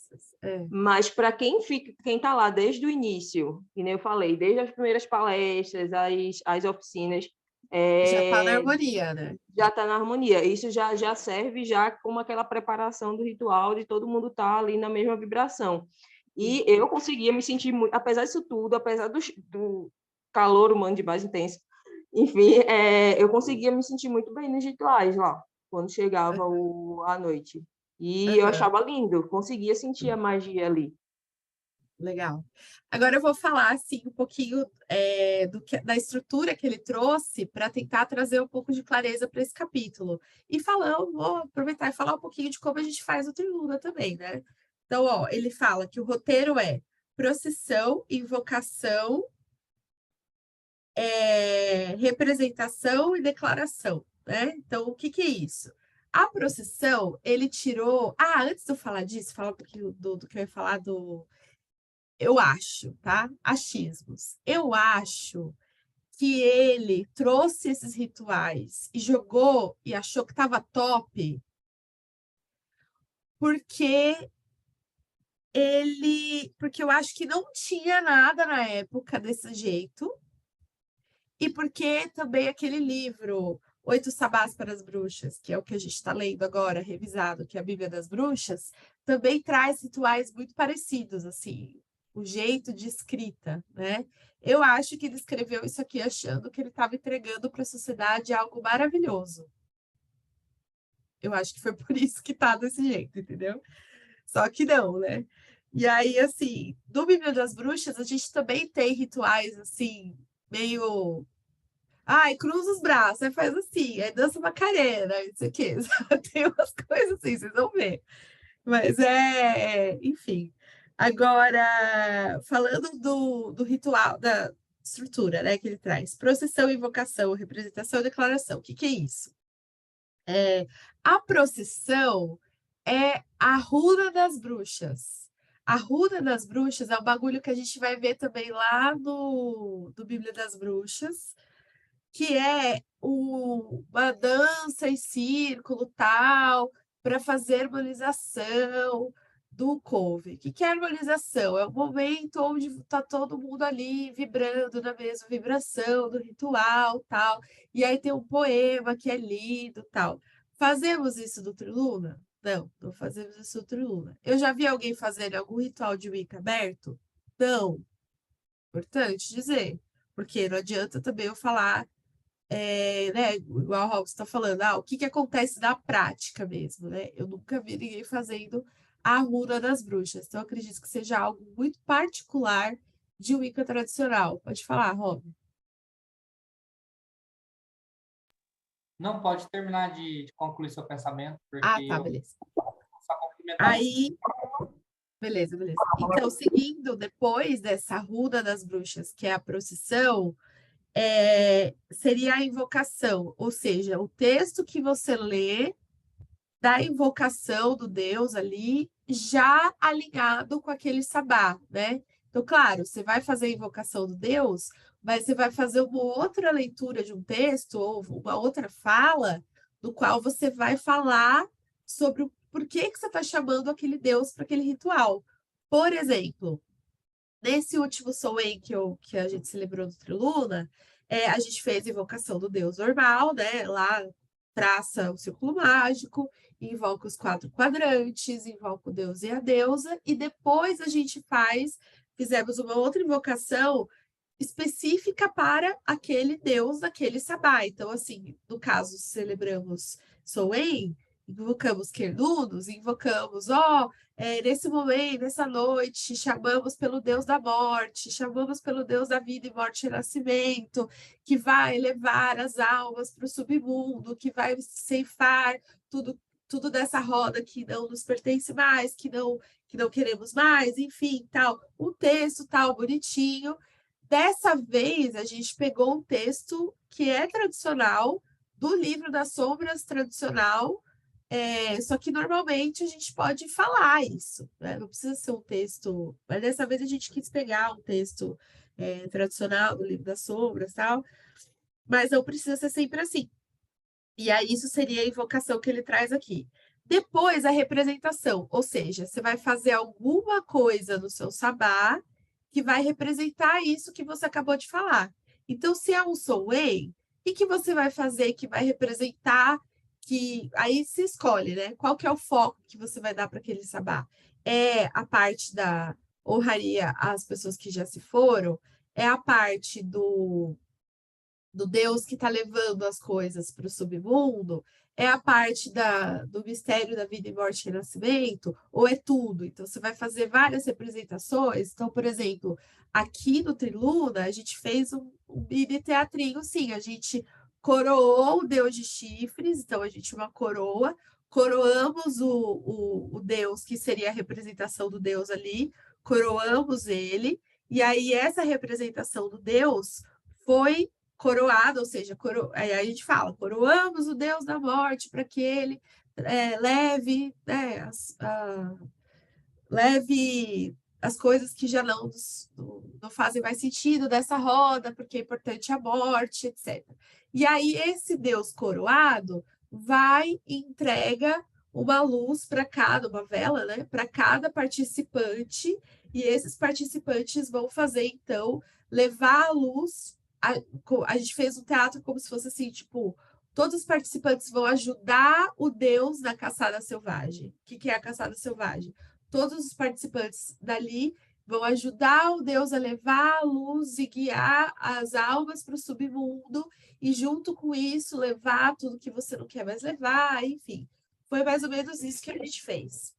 Mas para quem está lá desde o início, que nem eu falei, desde as primeiras palestras, as oficinas, já está na harmonia, né? Já está na harmonia. Isso já serve já como aquela preparação do ritual de todo mundo estar ali na mesma vibração. E eu conseguia me sentir muito, apesar disso tudo, apesar do calor humano de mais intenso, enfim, eu conseguia me sentir muito bem nos rituais lá, quando chegava à noite. E eu achava lindo, conseguia sentir a magia ali. Legal. Agora eu vou falar assim um pouquinho da estrutura que ele trouxe para tentar trazer um pouco de clareza para esse capítulo. E vou aproveitar e falar um pouquinho de como a gente faz o Triluna também, né? Então, ó, ele fala que o roteiro é procissão, invocação, representação e declaração, né? Então, o que é isso? A procissão, ele tirou. Antes de eu falar disso, falar um pouquinho do que eu ia falar do. Eu acho, tá? Achismos. Eu acho que ele trouxe esses rituais e jogou e achou que estava top, porque porque eu acho que não tinha nada na época desse jeito, e porque também aquele livro Oito Sabás para as Bruxas, que é o que a gente está lendo agora, revisado, que é a Bíblia das Bruxas, também traz rituais muito parecidos, assim, o jeito de escrita, né? Eu acho que ele escreveu isso aqui achando que ele estava entregando para a sociedade algo maravilhoso. Eu acho que foi por isso que tá desse jeito, entendeu? Só que não, né? E aí, assim, no Bíblia das Bruxas, a gente também tem rituais, assim, meio cruza os braços, aí faz assim, aí dança Macarena, não sei o quê. Tem umas coisas assim, vocês vão ver. Mas enfim. Agora, falando do ritual, da estrutura, né, que ele traz. Procissão, invocação, representação e declaração. O que é isso? A procissão é a runa das bruxas. A runa das bruxas é o bagulho que a gente vai ver também lá do Bíblia das Bruxas, que é uma dança em círculo tal, para fazer harmonização do couve. O que é harmonização? É o momento onde está todo mundo ali vibrando na mesma vibração do ritual tal, e aí tem um poema que é lido tal. Fazemos isso do Triluna? Não, não fazemos isso do Triluna. Eu já vi alguém fazendo algum ritual de Wicca aberto? Não. Importante dizer, porque não adianta também eu falar né, igual o Robson está falando, o que acontece na prática mesmo, né? Eu nunca vi ninguém fazendo a runa das bruxas, então eu acredito que seja algo muito particular de Wicca tradicional. Pode falar, Rob. Não pode terminar de concluir seu pensamento, porque Ah, tá, eu beleza. só complementar isso. Aí, beleza, beleza. Então, seguindo depois dessa Ruda das Bruxas, que é a procissão, seria a invocação, ou seja, o texto que você lê da invocação do Deus ali, já alinhado com aquele sabá, né? Então, claro, você vai fazer a invocação do Deus, mas você vai fazer uma outra leitura de um texto ou uma outra fala, do qual você vai falar sobre o porquê que você está chamando aquele Deus para aquele ritual. Por exemplo, nesse último Soen que a gente celebrou no Triluna, a gente fez a invocação do Deus normal, né? Lá traça o círculo mágico, invoca os 4 quadrantes, invoca o Deus e a deusa, e depois a gente fizemos uma outra invocação específica para aquele Deus daquele sabá. Então, assim, no caso, celebramos Soen, invocamos Quernunos, invocamos, nesse momento, nessa noite, chamamos pelo Deus da morte, chamamos pelo Deus da vida e morte e nascimento, que vai levar as almas para o submundo, que vai ceifar tudo dessa roda que não nos pertence mais, que não queremos mais, enfim, tal. Um texto tal, bonitinho. Dessa vez, a gente pegou um texto que é tradicional, do livro das sombras tradicional, só que normalmente a gente pode falar isso, né? Não precisa ser um texto, mas dessa vez a gente quis pegar um texto tradicional do livro das sombras, tal, mas não precisa ser sempre assim. E aí isso seria a invocação que ele traz aqui. Depois a representação, ou seja, você vai fazer alguma coisa no seu sabá que vai representar isso que você acabou de falar. Então, se é um Soen, o que você vai fazer que vai representar que aí se escolhe, né? Qual que é o foco que você vai dar para aquele sabá? É a parte da honraria às pessoas que já se foram? É a parte do Deus que está levando as coisas para o submundo? É a parte do mistério da vida e morte e renascimento? Ou é tudo? Então, você vai fazer várias representações. Então, por exemplo, aqui no Triluna, a gente fez um mini teatrinho, sim. A gente coroou o Deus de chifres, então a gente uma coroa, coroamos o Deus, que seria a representação do Deus ali, coroamos ele, e aí essa representação do Deus foi coroado, ou seja, aí a gente fala, coroamos o Deus da morte para que ele leve, né, leve as coisas que já não fazem mais sentido dessa roda, porque é importante a morte, etc. E aí esse Deus coroado vai e entrega uma luz para uma vela, né, para cada participante, e esses participantes vão fazer, então, levar a luz. A gente fez um teatro como se fosse assim, tipo, todos os participantes vão ajudar o Deus na caçada selvagem. O que é a caçada selvagem? Todos os participantes dali vão ajudar o Deus a levar a luz e guiar as almas para o submundo, e junto com isso levar tudo que você não quer mais levar, enfim. Foi mais ou menos isso que a gente fez.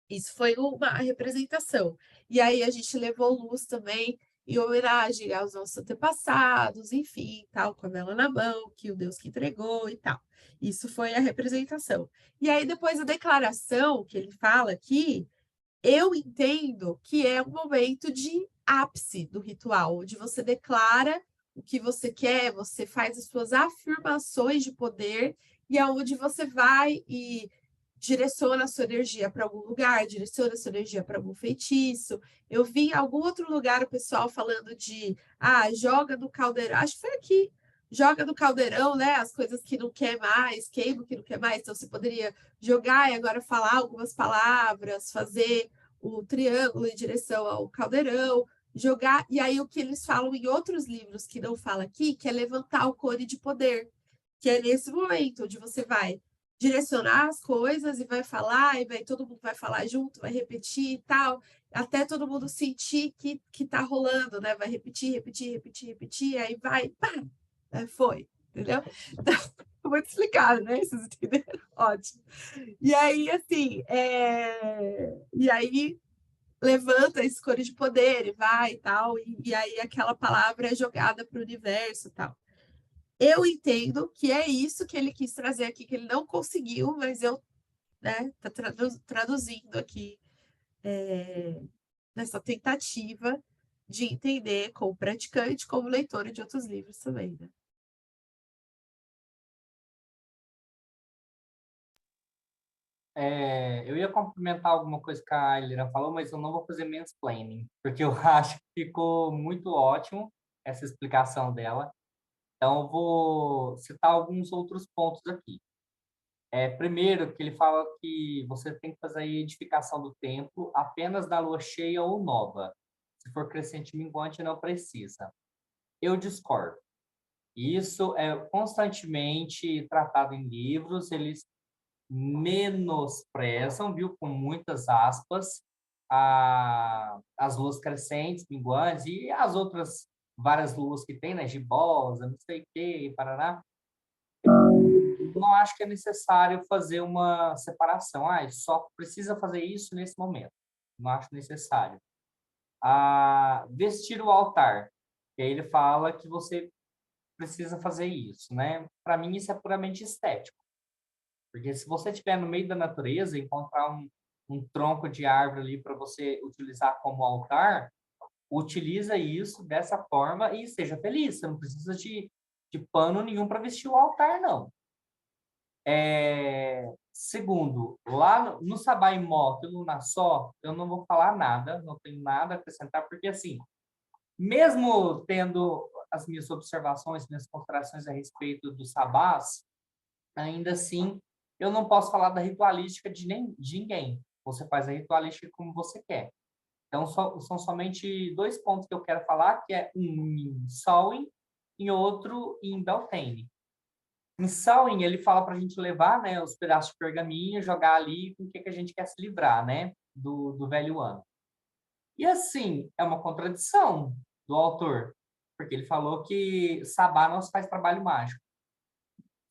Isso foi uma representação. E aí a gente levou luz também em homenagem aos nossos antepassados, enfim, tal, com a vela na mão, que o Deus que entregou e tal. Isso foi a representação. E aí depois a declaração que ele fala aqui, eu entendo que é um momento de ápice do ritual, onde você declara o que você quer, você faz as suas afirmações de poder, e aonde você vai e direciona a sua energia para algum lugar, direciona a sua energia para algum feitiço. Eu vi em algum outro lugar o pessoal falando de, joga no caldeirão, acho que foi aqui, joga no caldeirão, né, as coisas que não quer mais, queima o que não quer mais, então você poderia jogar e agora falar algumas palavras, fazer o triângulo em direção ao caldeirão, jogar, e aí o que eles falam em outros livros que não fala aqui, que é levantar o cone de poder, que é nesse momento onde você vai direcionar as coisas e vai falar, e todo mundo vai falar junto, vai repetir e tal, até todo mundo sentir que tá rolando, né? Vai repetir, repetir, repetir, repetir, aí vai, pá, foi, entendeu? Então, muito explicado, né? Vocês entenderam? Ótimo. E aí, assim, e aí levanta esse cone de poder e vai e tal, e aí aquela palavra é jogada para o universo e tal. Eu entendo que é isso que ele quis trazer aqui, que ele não conseguiu, mas eu, né, tá traduzindo aqui nessa tentativa de entender como praticante, como leitora de outros livros também, né? Eu ia complementar alguma coisa que a Ilira falou, mas eu não vou fazer mansplaining, porque eu acho que ficou muito ótimo essa explicação dela. Então, eu vou citar alguns outros pontos aqui. Primeiro, que ele fala que você tem que fazer a edificação do templo apenas na lua cheia ou nova. Se for crescente minguante, não precisa. Eu discordo. Isso é constantemente tratado em livros, eles menosprezam, viu, com muitas aspas, as luas crescentes, minguantes e as outras várias luas que tem, né, gibosa, não sei o que, parará. Não acho que é necessário fazer uma separação. Só precisa fazer isso nesse momento. Não acho necessário. Vestir o altar. E aí ele fala que você precisa fazer isso, né? Para mim, isso é puramente estético. Porque se você estiver no meio da natureza e encontrar um tronco de árvore ali para você utilizar como altar, utiliza isso dessa forma e seja feliz. Você não precisa de pano nenhum para vestir o altar, não. Segundo, lá no Sabá Imóvel, no Nassó, eu não vou falar nada, não tenho nada a acrescentar, porque assim, mesmo tendo as minhas observações, minhas considerações a respeito dos sabás, ainda assim, eu não posso falar da ritualística de ninguém. Você faz a ritualística como você quer. Então, são somente 2 pontos que eu quero falar, que é um em Samhain e outro em Beltane. Em Samhain, ele fala para a gente levar, né, os pedaços de pergaminho, jogar ali com o que a gente quer se livrar, né, do velho ano. E assim, é uma contradição do autor, porque ele falou que Sabá não se faz trabalho mágico.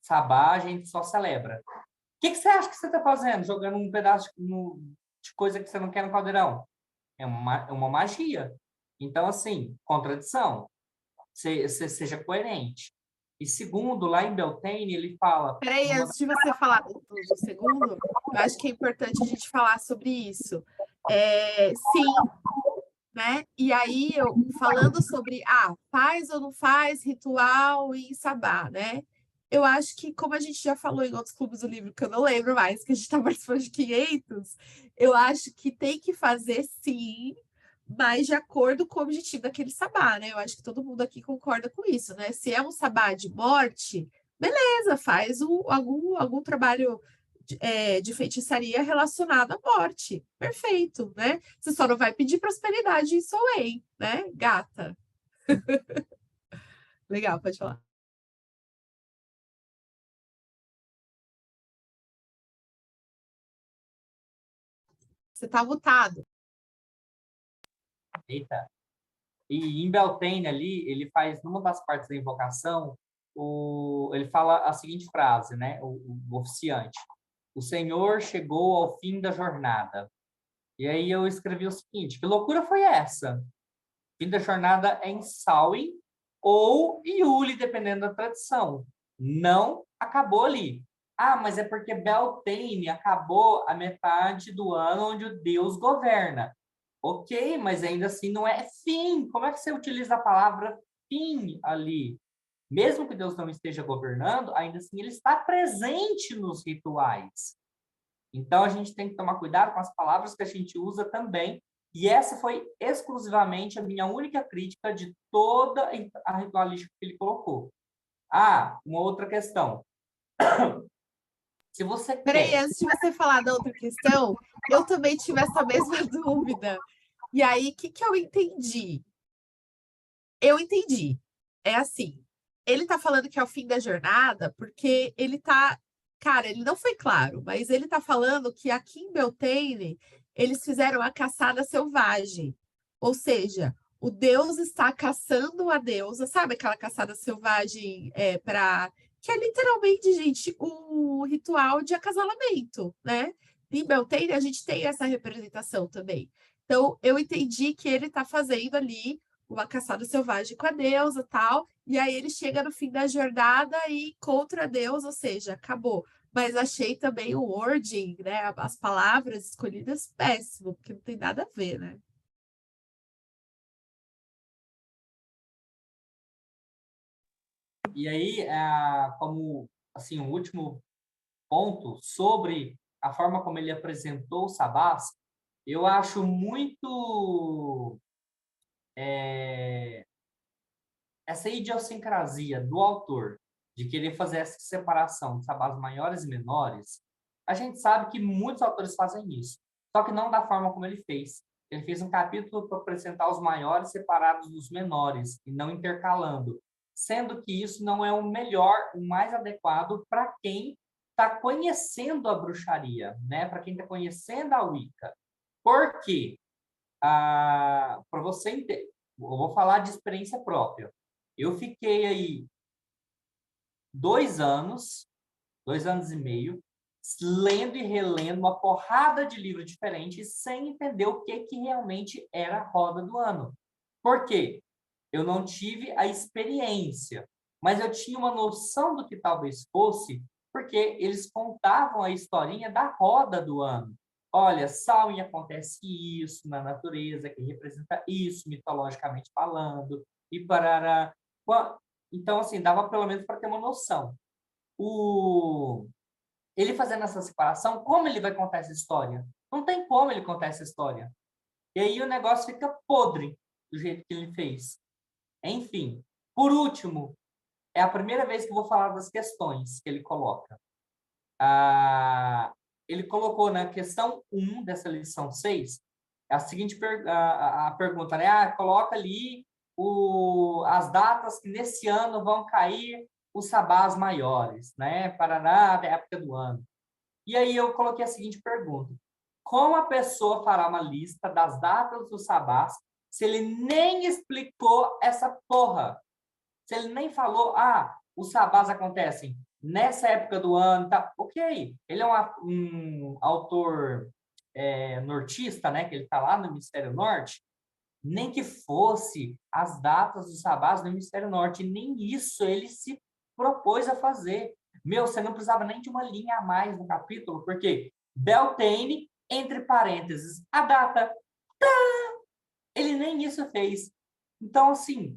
Sabá a gente só celebra. O que você acha que você está fazendo? Jogando um pedaço de coisa que você não quer no caldeirão? É uma magia. Então, assim, contradição. Seja coerente. E segundo, lá em Beltane, ele fala... Peraí, antes de você falar do segundo, eu acho que é importante a gente falar sobre isso. Sim, né? E aí, eu falando sobre, faz ou não faz ritual em Sabá, né? Eu acho que, como a gente já falou em outros clubes do livro, que eu não lembro mais, que a gente está participando de 500, eu acho que tem que fazer, sim, mas de acordo com o objetivo daquele sabá, né? Eu acho que todo mundo aqui concorda com isso, né? Se é um sabá de morte, beleza, faz algum trabalho de feitiçaria relacionado à morte. Perfeito, né? Você só não vai pedir prosperidade em Soleil, né? Gata. Legal, pode falar. Você tá mutado. Eita. E em Beltane ali, ele faz, numa das partes da invocação, ele fala a seguinte frase, né? O oficiante. O Senhor chegou ao fim da jornada. E aí eu escrevi o seguinte, que loucura foi essa? O fim da jornada é em Samhain ou Iule, dependendo da tradição. Não acabou ali. Mas é porque Beltane acabou a metade do ano onde o Deus governa. Ok, mas ainda assim não é fim. Como é que você utiliza a palavra fim ali? Mesmo que Deus não esteja governando, ainda assim ele está presente nos rituais. Então a gente tem que tomar cuidado com as palavras que a gente usa também. E essa foi exclusivamente a minha única crítica de toda a ritualística que ele colocou. Uma outra questão. Se você Peraí, antes de você falar da outra questão, eu também tive essa mesma dúvida. E aí, o que eu entendi? Eu entendi. É assim, ele tá falando que é o fim da jornada, porque ele tá... Cara, ele não foi claro, mas ele tá falando que aqui em Beltane, eles fizeram a caçada selvagem. Ou seja, o deus está caçando a deusa, sabe aquela caçada selvagem para... Que é literalmente, gente, o ritual de acasalamento, né? Em Beltane, a gente tem essa representação também. Então, eu entendi que ele está fazendo ali uma caçada selvagem com a deusa, tal, e aí ele chega no fim da jornada e encontra a deusa, ou seja, acabou. Mas achei também o wording, né, as palavras escolhidas péssimo, porque não tem nada a ver, né? E aí, como assim, o último ponto sobre a forma como ele apresentou o Sabás, eu acho muito essa idiosincrasia do autor de querer fazer essa separação de sabás maiores e menores. A gente sabe que muitos autores fazem isso, só que não da forma como ele fez. Ele fez um capítulo para apresentar os maiores separados dos menores e não intercalando, sendo que isso não é o melhor, o mais adequado para quem está conhecendo a bruxaria, né? Para quem está conhecendo a Wicca. Por quê? Para você entender, eu vou falar de experiência própria. Eu fiquei aí 2 anos e meio, lendo e relendo uma porrada de livros diferentes sem entender o que realmente era a roda do ano. Por quê? Eu não tive a experiência, mas eu tinha uma noção do que talvez fosse, porque eles contavam a historinha da roda do ano. Olha, Samhain acontece isso na natureza, que representa isso, mitologicamente falando, e parará. Então, assim, dava pelo menos para ter uma noção. Ele fazendo essa separação, como ele vai contar essa história? Não tem como ele contar essa história. E aí o negócio fica podre do jeito que ele fez. Enfim, por último, é a primeira vez que eu vou falar das questões que ele coloca. Ele colocou na questão 1 dessa lição 6 a seguinte a pergunta, né? Coloca ali as datas que nesse ano vão cair os sabás maiores, né? Paraná, da época do ano. E aí eu coloquei a seguinte pergunta: como a pessoa fará uma lista das datas dos sabás se ele nem explicou essa porra? Se ele nem falou, os sabás acontecem nessa época do ano, tá? Ok, ele é um autor nortista, né? Que ele tá lá no Hemisfério Norte. Nem que fosse as datas dos sabás no Hemisfério Norte, nem isso ele se propôs a fazer. Meu, você não precisava nem de uma linha a mais no capítulo, porque Beltane, entre parênteses, a data, ele nem isso fez. Então, assim,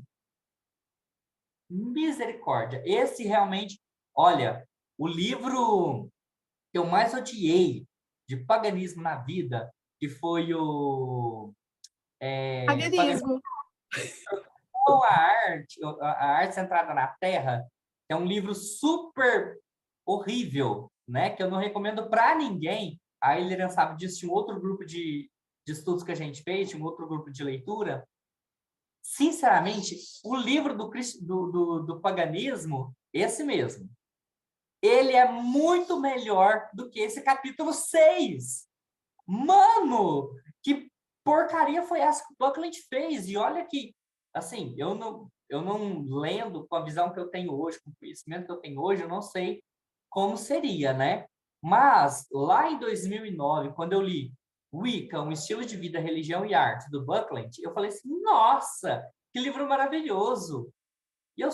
misericórdia. Esse realmente, olha, o livro que eu mais odiei de paganismo na vida, que foi o Paganismo. A Arte Centrada na Terra, é um livro super horrível, né? Que eu não recomendo para ninguém. A Ilirian sabe disso, tinha um outro grupo de estudos que a gente fez, tinha um outro grupo de leitura. Sinceramente, o livro do paganismo, esse mesmo, ele é muito melhor do que esse capítulo 6. Mano, que porcaria foi essa que o Buckland fez? E olha que, assim, eu não lendo com a visão que eu tenho hoje, com o conhecimento que eu tenho hoje, eu não sei como seria, né? Mas, lá em 2009, quando eu li Wicca, um estilo de vida, religião e arte, do Buckland, eu falei assim, nossa, que livro maravilhoso! E eu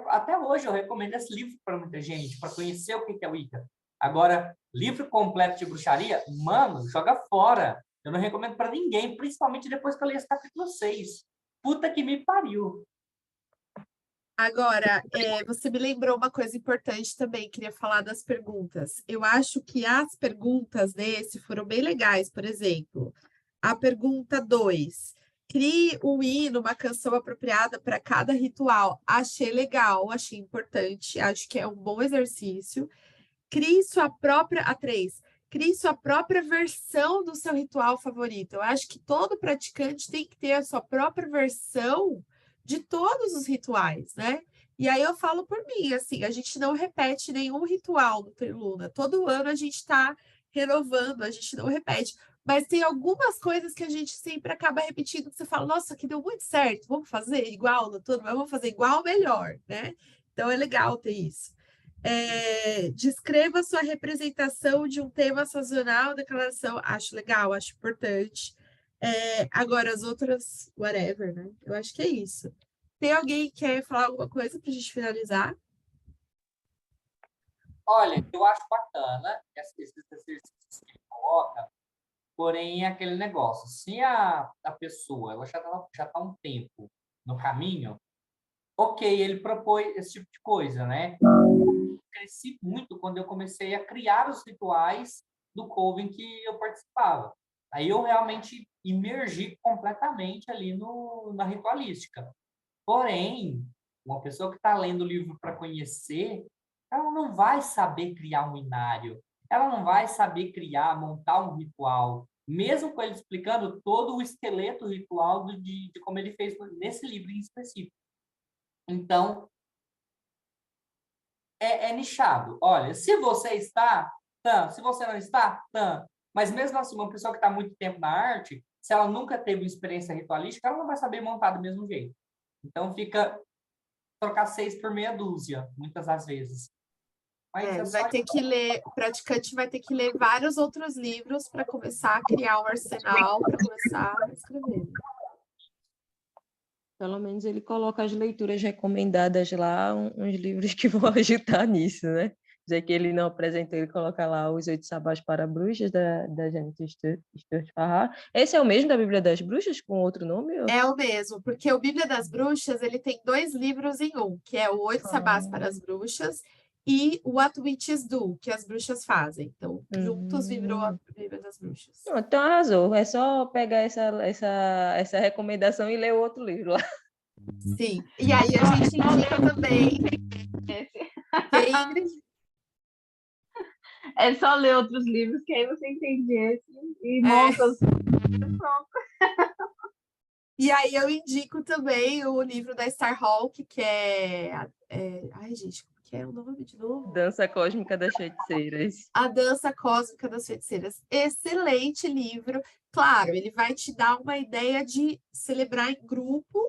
até hoje eu recomendo esse livro para muita gente, para conhecer o que é Wicca. Agora, livro completo de bruxaria, mano, joga fora. Eu não recomendo para ninguém, principalmente depois que eu li esse capítulo 6. Puta que me pariu. Agora, você me lembrou uma coisa importante também, queria falar das perguntas. Eu acho que as perguntas desse foram bem legais, por exemplo, a pergunta 2. Crie um hino, uma canção apropriada para cada ritual. Achei legal, achei importante, acho que é um bom exercício. Crie sua própria. A 3. Crie sua própria versão do seu ritual favorito. Eu acho que todo praticante tem que ter a sua própria versão de todos os rituais, né? E aí eu falo por mim, assim, a gente não repete nenhum ritual no Terluna. Todo ano a gente está renovando, a gente não repete. Mas tem algumas coisas que a gente sempre acaba repetindo, que você fala, nossa, que deu muito certo, vamos fazer igual no todo, mas vamos fazer igual ou melhor, né? Então é legal ter isso. Descreva sua representação de um tema sazonal, declaração. Acho legal, acho importante. Agora, as outras, whatever, né? Eu acho que é isso. Tem alguém que quer falar alguma coisa para a gente finalizar? Olha, eu acho bacana esses exercícios que ele coloca, porém é aquele negócio. Se a pessoa ela já tá um tempo no caminho, ok, ele propõe esse tipo de coisa, né? Eu cresci muito quando eu comecei a criar os rituais do coven que eu participava. Aí eu realmente imergi completamente ali na ritualística. Porém, uma pessoa que está lendo o livro para conhecer, ela não vai saber criar um inário, ela não vai saber montar um ritual, mesmo com ele explicando todo o esqueleto ritual de como ele fez nesse livro em específico. Então, é nichado. Olha, se você está, se você não está, mas mesmo assim, uma pessoa que está muito tempo na arte, se ela nunca teve experiência ritualística, ela não vai saber montar do mesmo jeito. Então, fica trocar 6 por meia dúzia, muitas das vezes. Mas Vai ter que ler, o praticante vai ter que ler vários outros livros para começar a criar um arsenal, para começar a escrever. Pelo menos ele coloca as leituras recomendadas lá, uns livros que vão ajudar nisso, né? Já que ele não apresentou, ele coloca lá Os 8 Sabás para Bruxas, da Janet Stuart Farrar. Esse é o mesmo da Bíblia das Bruxas, com outro nome? É o mesmo, porque o Bíblia das Bruxas, ele tem 2 livros em um, que é o 8 Sabás para as Bruxas e o What Witches Do, que as bruxas fazem. Então, juntos virou a Bíblia das Bruxas. Não, então arrasou. É só pegar essa recomendação e ler o outro livro lá. Sim. E aí a gente indica também. É só ler outros livros, que aí você entende esse e monta os... E aí eu indico também o livro da Starhawk, que ai, gente, como que é o nome de novo? Dança Cósmica das Feiticeiras. A Dança Cósmica das Feiticeiras. Excelente livro. Claro, ele vai te dar uma ideia de celebrar em grupo,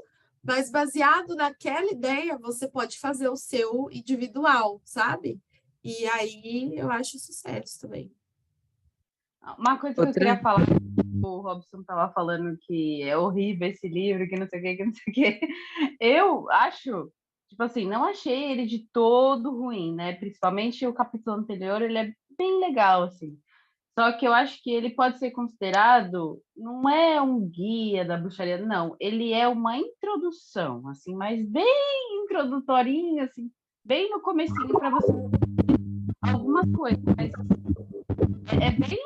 mas baseado naquela ideia, você pode fazer o seu individual, sabe? E aí eu acho sucesso também. Uma coisa que eu queria falar, o Robson estava falando que é horrível esse livro, que não sei o que não sei o que. Eu acho, tipo assim, não achei ele de todo ruim, né? Principalmente o capítulo anterior, ele é bem legal, assim. Só que eu acho que ele pode ser considerado, não é um guia da bruxaria, não. Ele é uma introdução, assim, mas bem introdutorinha, assim, bem no comecinho para você algumas coisas. Mas é bem...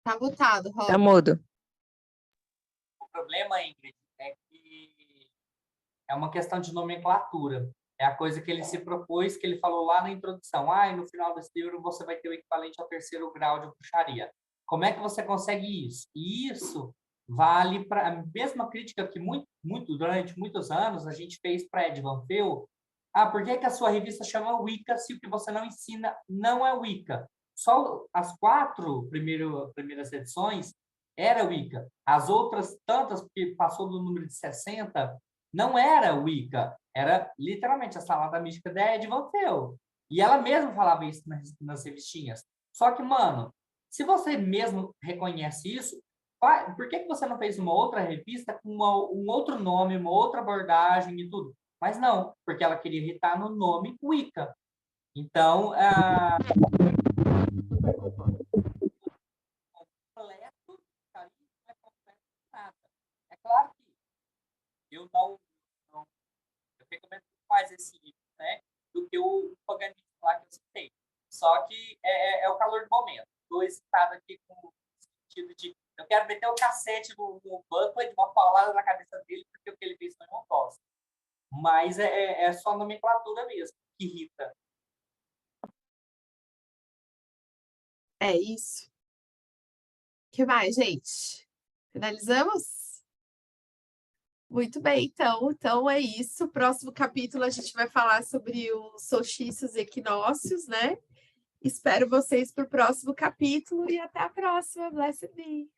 Tá mutado, Rob. Tá mudo. O problema, Ingrid, é que é uma questão de nomenclatura. É a coisa que ele se propôs, que ele falou lá na introdução. E no final desse livro você vai ter o equivalente ao 3º grau de bruxaria. Como é que você consegue isso? E isso vale para a mesma crítica que durante muitos anos a gente fez para Ed Van Veel. Por que a sua revista chama Wicca se o que você não ensina não é Wicca? Só as 4 primeiras edições era Wicca. As outras tantas, porque passou do número de 60, não era Wicca. Era literalmente a salada mística da Ed Van Veel. E ela mesma falava isso nas revistinhas. Só que, mano, se você mesmo reconhece isso, por que você não fez uma outra revista com um outro nome, uma outra abordagem e tudo? Mas não, porque ela queria irritar no nome Wicca. Então, é claro que eu recomendo mais esse livro, né, do que o paganismo lá que eu citei. Só que é o calor do momento. Estou excitado aqui com o sentido de eu quero meter o cacete no Buckley de uma paulada na cabeça dele, porque o que ele fez foi uma bosta. Mas é só nomenclatura mesmo, que irrita. É isso. O que mais, gente? Finalizamos? Muito bem, então é isso. Próximo capítulo a gente vai falar sobre os solstícios e equinócios, né? Espero vocês para o próximo capítulo e até a próxima. Blessed be!